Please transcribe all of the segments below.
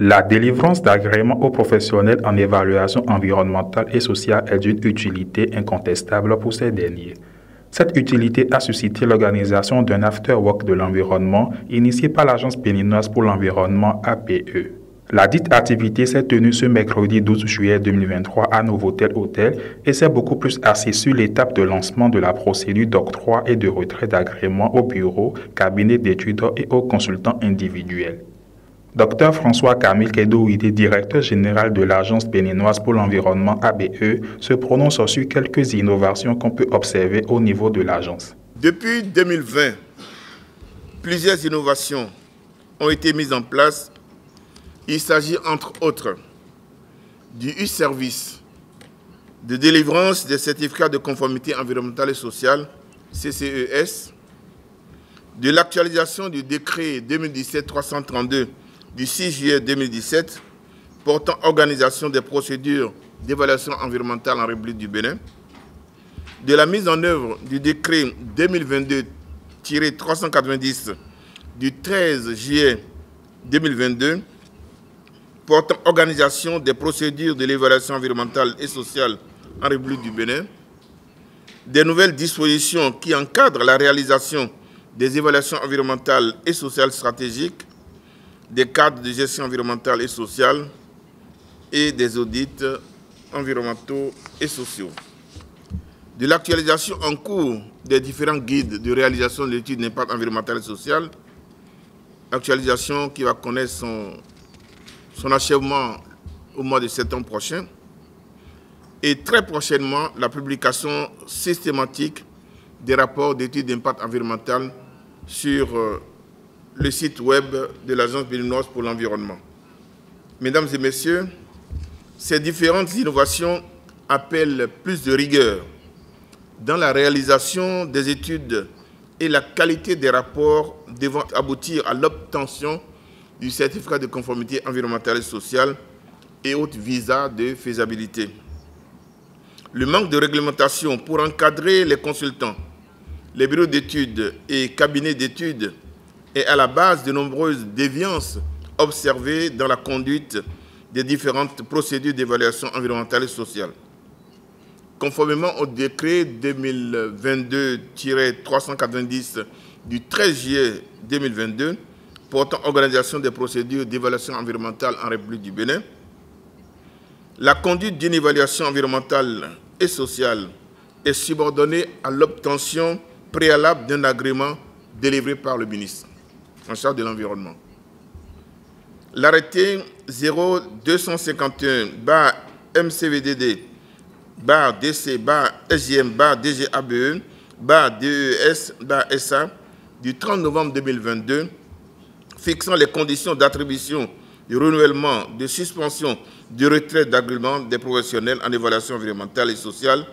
La délivrance d'agréments aux professionnels en évaluation environnementale et sociale est d'une utilité incontestable pour ces derniers. Cette utilité a suscité l'organisation d'un after-work de l'environnement initié par l'Agence béninoise pour l'environnement ABE. La dite activité s'est tenue ce mercredi 12 juillet 2023 à Novotel Hôtel et s'est beaucoup plus axée sur l'étape de lancement de la procédure d'octroi et de retrait d'agréments aux bureaux, cabinets d'études et aux consultants individuels. Dr François Camille Kedouide, directeur général de l'Agence béninoise pour l'environnement ABE, se prononce sur quelques innovations qu'on peut observer au niveau de l'agence. Depuis 2020, plusieurs innovations ont été mises en place. Il s'agit entre autres du e-service, de délivrance des certificats de conformité environnementale et sociale, CCES, de l'actualisation du décret 2017-332 du 6 juillet 2017 portant organisation des procédures d'évaluation environnementale en République du Bénin, de la mise en œuvre du décret 2022-390 du 13 juillet 2022 portant organisation des procédures de l'évaluation environnementale et sociale en République du Bénin, des nouvelles dispositions qui encadrent la réalisation des évaluations environnementales et sociales stratégiques, des cadres de gestion environnementale et sociale et des audits environnementaux et sociaux. De l'actualisation en cours des différents guides de réalisation de l'étude d'impact environnemental et social, actualisation qui va connaître son achèvement au mois de septembre prochain, et très prochainement la publication systématique des rapports d'études d'impact environnemental sur le site web de l'Agence béninoise pour l'environnement. Mesdames et messieurs, ces différentes innovations appellent plus de rigueur dans la réalisation des études et la qualité des rapports devant aboutir à l'obtention du certificat de conformité environnementale et sociale et autres visas de faisabilité. Le manque de réglementation pour encadrer les consultants, les bureaux d'études et cabinets d'études est à la base de nombreuses déviances observées dans la conduite des différentes procédures d'évaluation environnementale et sociale. Conformément au décret 2022-390 du 13 juillet 2022 portant organisation des procédures d'évaluation environnementale en République du Bénin, la conduite d'une évaluation environnementale et sociale est subordonnée à l'obtention préalable d'un agrément délivré par le ministre en charge de l'environnement. L'arrêté 02-520-DC-DC-SGM-DGABE-DES-SA du 30 novembre 2022 fixant les conditions d'attribution, de renouvellement, de suspension, de retrait d'agrément des professionnels en évaluation environnementale et sociale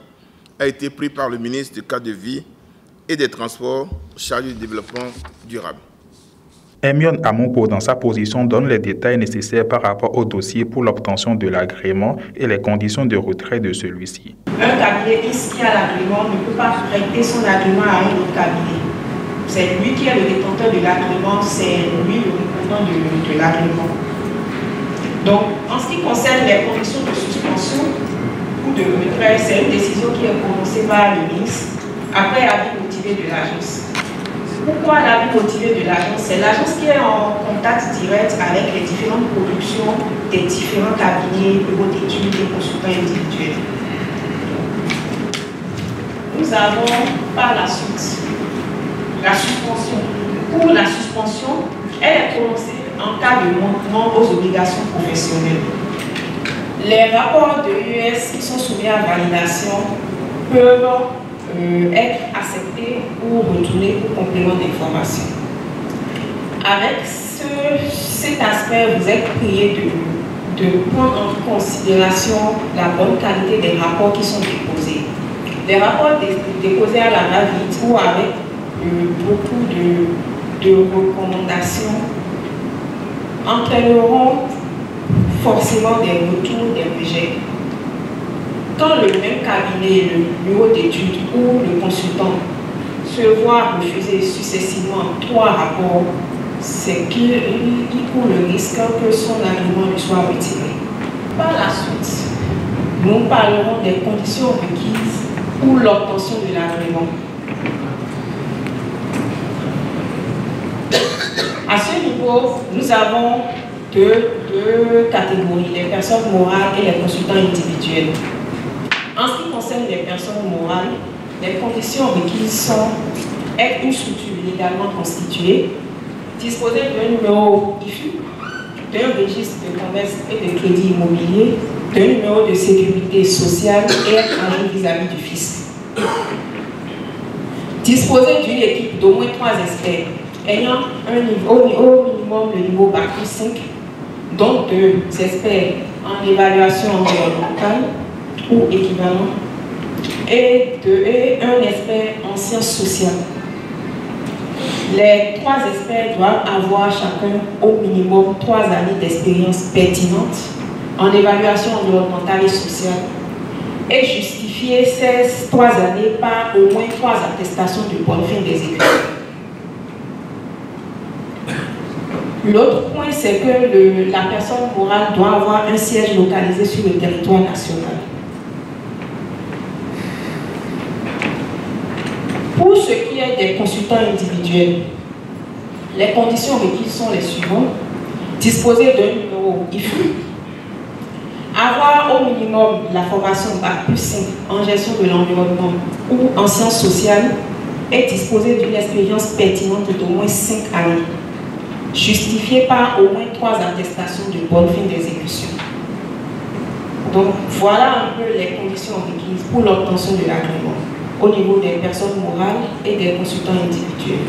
a été pris par le ministre du Cadre de vie et des Transports chargé du développement durable. Hermione Amonpo, dans sa position, donne les détails nécessaires par rapport au dossier pour l'obtention de l'agrément et les conditions de retrait de celui-ci. Un cabinet qui a l'agrément ne peut pas prêter son agrément à un autre cabinet. C'est lui qui est le détenteur de l'agrément, c'est lui le représentant de l'agrément. Donc, en ce qui concerne les conditions de suspension ou de retrait, c'est une décision qui est prononcée par le ministre après avis motivé de l'agence. Pourquoi l'avis motivé de l'agence? C'est l'agence qui est en contact direct avec les différentes productions des différents cabinets, bureaux d'études et consultants individuels. Nous avons par la suite la suspension. Pour la suspension, elle est prononcée en cas de manquement aux obligations professionnelles. Les rapports de l'UES qui sont soumis à validation peuvent être acceptés ou retournés pour complément d'information. Avec cet aspect, vous êtes prié de prendre en considération la bonne qualité des rapports qui sont déposés. Les rapports déposés à la va-vite ou avec beaucoup de recommandations entraîneront forcément des retours, des rejets. Quand le même cabinet, le bureau d'études ou le consultant se voit refuser successivement 3 rapports c'est qu'il court le risque que son agrément lui soit retiré. Par la suite, nous parlerons des conditions requises pour l'obtention de l'agrément. À ce niveau, nous avons deux catégories, les personnes morales et les consultants individuels. En ce qui concerne les personnes morales, les conditions requises sont être une structure légalement constituée, disposer d'un numéro IFU, d'un registre de commerce et de crédit immobilier, d'un numéro de sécurité sociale et être à jour vis-à-vis du fisc. Disposer d'une équipe d'au moins 3 experts ayant au minimum le niveau Bac plus 5, dont 2 experts en évaluation environnementale ou équivalent, et un expert en sciences sociales. Les 3 experts doivent avoir chacun au minimum 3 années d'expérience pertinente en évaluation environnementale et sociale et justifier ces 3 années par au moins 3 attestations de bonne fin des études. L'autre point, c'est que la personne morale doit avoir un siège localisé sur le territoire national. Pour ce qui est des consultants individuels, les conditions requises sont les suivantes. Disposer d'un numéro IFU, avoir au minimum la formation Bac plus 5 en gestion de l'environnement ou en sciences sociales et disposer d'une expérience pertinente d'au moins 5 années, justifiée par au moins 3 attestations de bonne fin d'exécution. Donc voilà un peu les conditions requises pour l'obtention de l'agrément au niveau des personnes morales et des consultants individuels.